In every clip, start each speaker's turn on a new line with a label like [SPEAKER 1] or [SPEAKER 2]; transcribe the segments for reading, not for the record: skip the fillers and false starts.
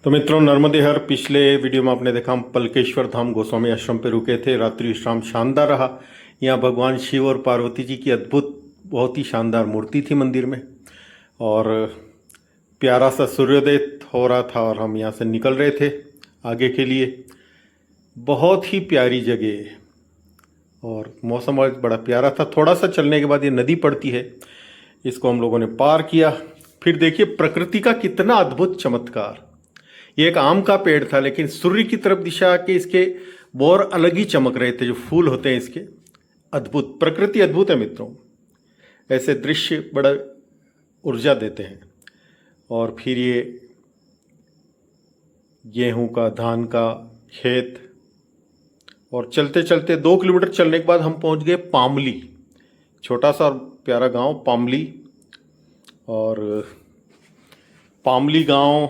[SPEAKER 1] तो मित्रों, नर्मदे हर पिछले वीडियो में आपने देखा हम पलकेश्वर धाम गोस्वामी आश्रम पे रुके थे। रात्रि विश्राम शानदार रहा। यहाँ भगवान शिव और पार्वती जी की अद्भुत बहुत ही शानदार मूर्ति थी मंदिर में, और प्यारा सा सूर्योदय हो रहा था और हम यहाँ से निकल रहे थे आगे के लिए। बहुत ही प्यारी जगह और मौसम आज बड़ा प्यारा था। थोड़ा सा चलने के बाद ये नदी पड़ती है, इसको हम लोगों ने पार किया। फिर देखिए प्रकृति का कितना अद्भुत चमत्कार। ये एक आम का पेड़ था, लेकिन सूर्य की तरफ दिशा के इसके और अलग ही चमक रहे थे। जो फूल होते हैं इसके, अद्भुत। प्रकृति अद्भुत है मित्रों, ऐसे दृश्य बड़ा ऊर्जा देते हैं। और फिर ये गेहूं का, धान का खेत, और चलते चलते 2 किलोमीटर चलने के बाद हम पहुंच गए पामली। छोटा सा और प्यारा गांव पामली। और पामली गांव,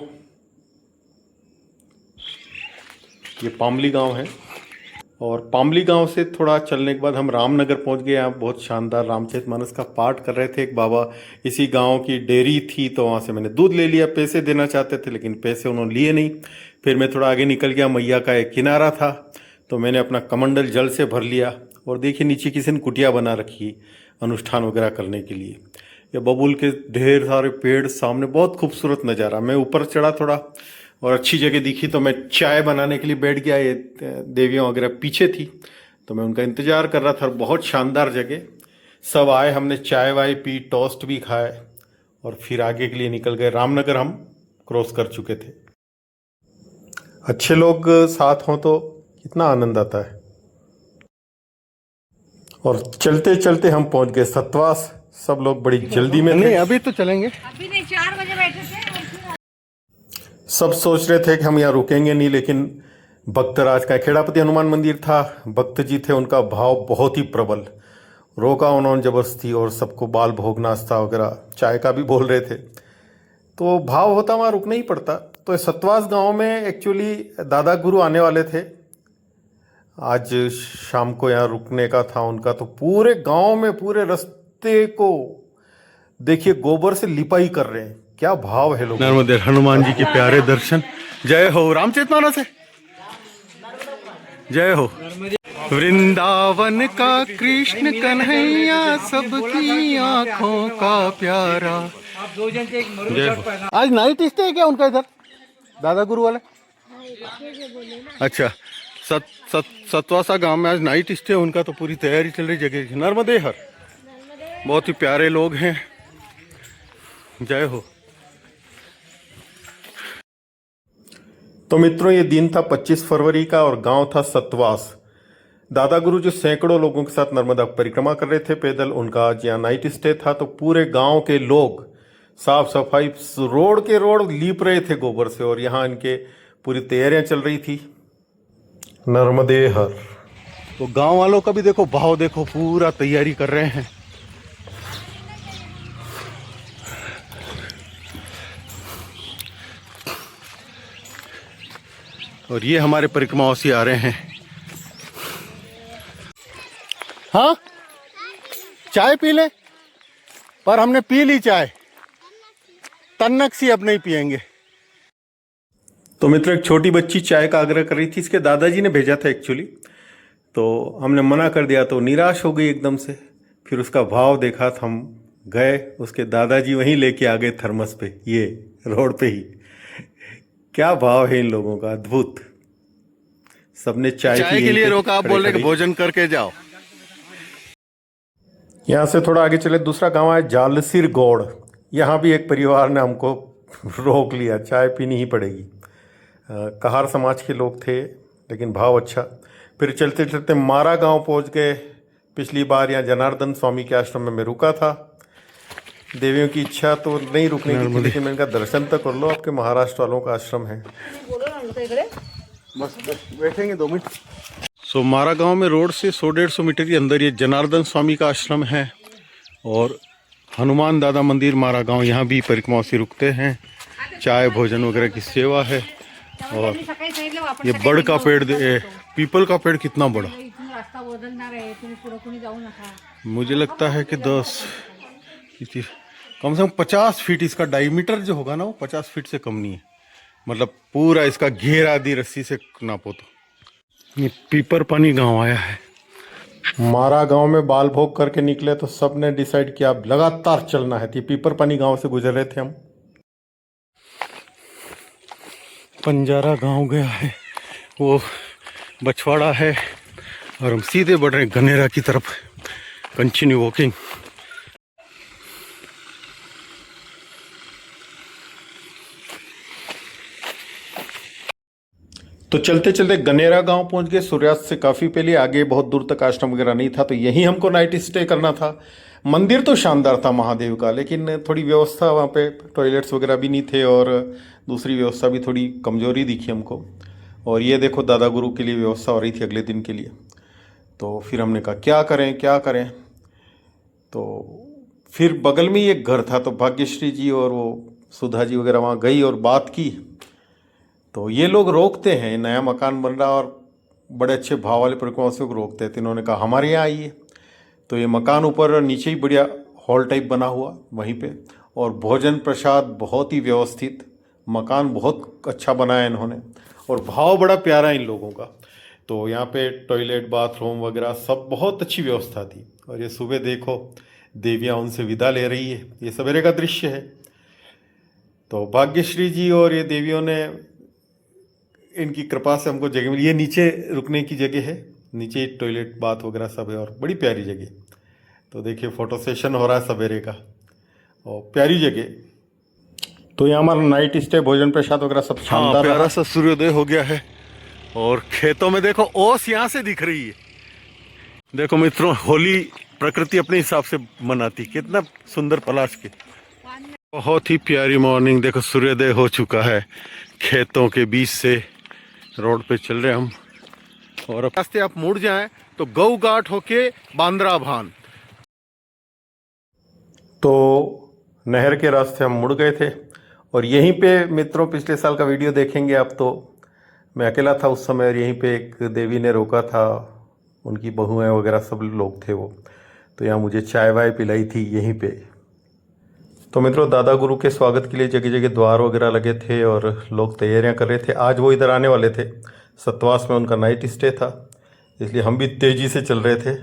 [SPEAKER 1] ये पामली गांव है। और पामली गांव से थोड़ा चलने के बाद हम रामनगर पहुंच गए। यहाँ बहुत शानदार रामचरितमानस का पाठ कर रहे थे एक बाबा। इसी गांव की डेयरी थी, तो वहाँ से मैंने दूध ले लिया। पैसे देना चाहते थे लेकिन पैसे उन्होंने लिए नहीं। फिर मैं थोड़ा आगे निकल गया, मैया का एक किनारा था, तो मैंने अपना कमंडल जल से भर लिया। और देखिए नीचे किसी ने कुटिया बना रखी अनुष्ठान वगैरह करने के लिए। ये बबूल के ढेर सारे पेड़ सामने, बहुत खूबसूरत नज़ारा। मैं ऊपर चढ़ा थोड़ा और अच्छी जगह दिखी, तो मैं चाय बनाने के लिए बैठ गया। ये देवियाँ वगैरह पीछे थी, तो मैं उनका इंतज़ार कर रहा था। बहुत शानदार जगह। सब आए, हमने चाय वाय पी, टोस्ट भी खाए, और फिर आगे के लिए निकल गए। रामनगर हम क्रॉस कर चुके थे। अच्छे लोग साथ हों तो कितना आनंद आता है। और चलते चलते हम पहुंच गए सतवास। सब लोग बड़ी जल्दी में थे।
[SPEAKER 2] नहीं, अभी तो चलेंगे।
[SPEAKER 3] अभी नहीं, 4 बजे बैठे थे।
[SPEAKER 1] सब सोच रहे थे कि हम यहाँ रुकेंगे नहीं, लेकिन भक्तराज का खेड़ापति हनुमान मंदिर था, भक्त जी थे, उनका भाव बहुत ही प्रबल। रोका उन्होंने जबरदस्ती, और सबको बाल भोग नाश्ता वगैरह, चाय का भी बोल रहे थे। तो भाव होता वहाँ रुकना ही पड़ता। तो सतवास गांव में एक्चुअली दादा गुरु आने वाले थे। आज शाम को यहाँ रुकने का था उनका। तो पूरे गांव में, पूरे रास्ते को देखिए गोबर से लिपाई कर रहे हैं। क्या भाव है लोग।
[SPEAKER 2] नर्मदे हनुमान जी के प्यारे दर्शन। जय हो रामचरितमानस है। जय हो। वृंदावन का कृष्ण कन्हैया, सबकी आंखों का प्यारा। जय हो। आज नाइट स्टे है क्या उनका इधर, दादा गुरु वाले? अच्छा, सतवासा गांव में आज नाइट स्टे उनका, तो पूरी तैयारी चल रही जगह की। नर्मदे हर। बहुत ही प्यारे लोग हैं। जय हो।
[SPEAKER 1] तो मित्रों, ये दिन था 25 फरवरी का, और गांव था सतवास। दादा गुरु जो सैकड़ों लोगों के साथ नर्मदा परिक्रमा कर रहे थे पैदल, उनका आज यहाँ नाइट स्टे था। तो पूरे गांव के लोग साफ सफाई, रोड के रोड लीप रहे थे गोबर से, और यहाँ इनके पूरी तैयारियां चल रही थी। नर्मदे हर।
[SPEAKER 2] तो गांव वालों का भी देखो भाव, देखो पूरा तैयारी कर रहे हैं। और ये हमारे परिक्रमावासी आ रहे हैं। हाँ, चाय पी ले। पर हमने पी ली चाय, तन्नक सी अब नहीं पियेंगे।
[SPEAKER 1] तो मित्र, एक छोटी बच्ची चाय का आग्रह कर रही थी। इसके दादाजी ने भेजा था एक्चुअली, तो हमने मना कर दिया, तो निराश हो गई एकदम से। फिर उसका भाव देखा, तो हम गए। उसके दादाजी वहीं लेके आ गए थर्मस पे, ये रोड पे ही। क्या भाव है इन लोगों का, अद्भुत। सबने चाय
[SPEAKER 2] के लिए रोका, आप बोल रहे कि भोजन करके जाओ।
[SPEAKER 1] यहाँ से थोड़ा आगे चले, दूसरा गांव है जालसिर गौड़। यहाँ भी एक परिवार ने हमको रोक लिया, चाय पीनी ही पड़ेगी। कहार समाज के लोग थे, लेकिन भाव अच्छा। फिर चलते चलते मारा गांव पहुँच गए। पिछली बार यहाँ जनार्दन स्वामी के आश्रम में मैं रुका था। देवियों की इच्छा तो नहीं रुकने की थी, लेकिन मैंने कहा दर्शन तो कर लो, आपके महाराष्ट्र वालों का आश्रम है।
[SPEAKER 2] बस बैठेंगे 2 मिनट। सो मारा गांव में रोड से 100-150 मीटर के अंदर ये जनार्दन स्वामी का आश्रम है, और हनुमान दादा मंदिर मारा गांव। यहाँ भी परिक्रमावासी रुकते हैं, चाय भोजन वगैरह की सेवा है। और ये बड़ का पेड़, पीपल का पेड़ कितना बड़ा। मुझे लगता है कि 10 कम से कम 50 फीट इसका डायमीटर जो होगा ना, वो 50 फीट से कम नहीं है। मतलब पूरा इसका घेरा दी रस्सी से नापो तो। ये पीपर पानी गांव आया है।
[SPEAKER 1] मारा गांव में बाल भोग करके निकले तो सबने डिसाइड किया अब लगातार चलना है। तो पीपर पानी गांव से गुजर रहे थे हम।
[SPEAKER 2] पंजारा गांव गया है, वो बछवाड़ा है और हम सीधे बढ़ रहे हैं गनेरा की तरफ। Continue walking.
[SPEAKER 1] तो चलते चलते गनेरा गांव पहुंच गए सूर्यास्त से काफ़ी पहले। आगे बहुत दूर तक आश्रम वगैरह नहीं था, तो यहीं हमको नाइट स्टे करना था। मंदिर तो शानदार था महादेव का, लेकिन थोड़ी व्यवस्था वहाँ पे टॉयलेट्स वगैरह भी नहीं थे और दूसरी व्यवस्था भी थोड़ी कमज़ोरी दिखी हमको। और ये देखो दादा गुरु के लिए व्यवस्था हो रही थी अगले दिन के लिए। तो फिर हमने कहा क्या करें क्या करें। तो फिर बगल में ही एक घर था, तो भाग्यश्री जी और वो सुधा जी वगैरह वहाँ गई और बात की। तो ये लोग रोकते हैं, नया मकान बन रहा और बड़े अच्छे भाव वाले परिक्रमा से रोकते हैं। तो इन्होंने कहा हमारे यहाँ आइए। तो ये मकान ऊपर नीचे ही बढ़िया हॉल टाइप बना हुआ वहीं पे, और भोजन प्रसाद बहुत ही व्यवस्थित। मकान बहुत अच्छा बनाया इन्होंने और भाव बड़ा प्यारा है इन लोगों का। तो यहाँ पे टॉयलेट बाथरूम वगैरह सब बहुत अच्छी व्यवस्था थी। और ये सुबह देखो देवियाँ उनसे विदा ले रही है, ये सवेरे का दृश्य है। तो भाग्यश्री जी और ये देवियों ने, इनकी कृपा से हमको जगह मिली। ये नीचे रुकने की जगह है, नीचे टॉयलेट बाथ वगैरह सब है और बड़ी प्यारी जगह। तो देखिए फोटो सेशन हो रहा है सवेरे का और प्यारी जगह। तो यहाँ हमारा नाइट स्टे, भोजन प्रसाद वगैरह सब शानदार
[SPEAKER 2] प्यारा
[SPEAKER 1] रहा।
[SPEAKER 2] सा सूर्योदय हो गया है और खेतों में देखो ओस यहाँ से दिख रही है। देखो मित्रों, होली प्रकृति अपने हिसाब से मनाती, कितना सुंदर पलाश के। बहुत ही प्यारी मॉर्निंग। देखो सूर्योदय हो चुका है, खेतों के बीच से रोड पे चल रहे हम। और अब रास्ते आप मुड़ जाएं तो गऊ घाट होके बांद्रा भान।
[SPEAKER 1] तो नहर के रास्ते हम मुड़ गए थे और यहीं पे मित्रों पिछले साल का वीडियो देखेंगे आप। तो मैं अकेला था उस समय और यहीं पे एक देवी ने रोका था, उनकी बहुएं वगैरह सब लोग थे वो। तो यहाँ मुझे चाय वाय पिलाई थी यहीं पे। तो मित्रों दादा गुरु के स्वागत के लिए जगह जगह द्वार वगैरह लगे थे और लोग तैयारियां कर रहे थे। आज वो इधर आने वाले थे, सतवास में उनका नाइट स्टे था, इसलिए हम भी तेज़ी से चल रहे थे।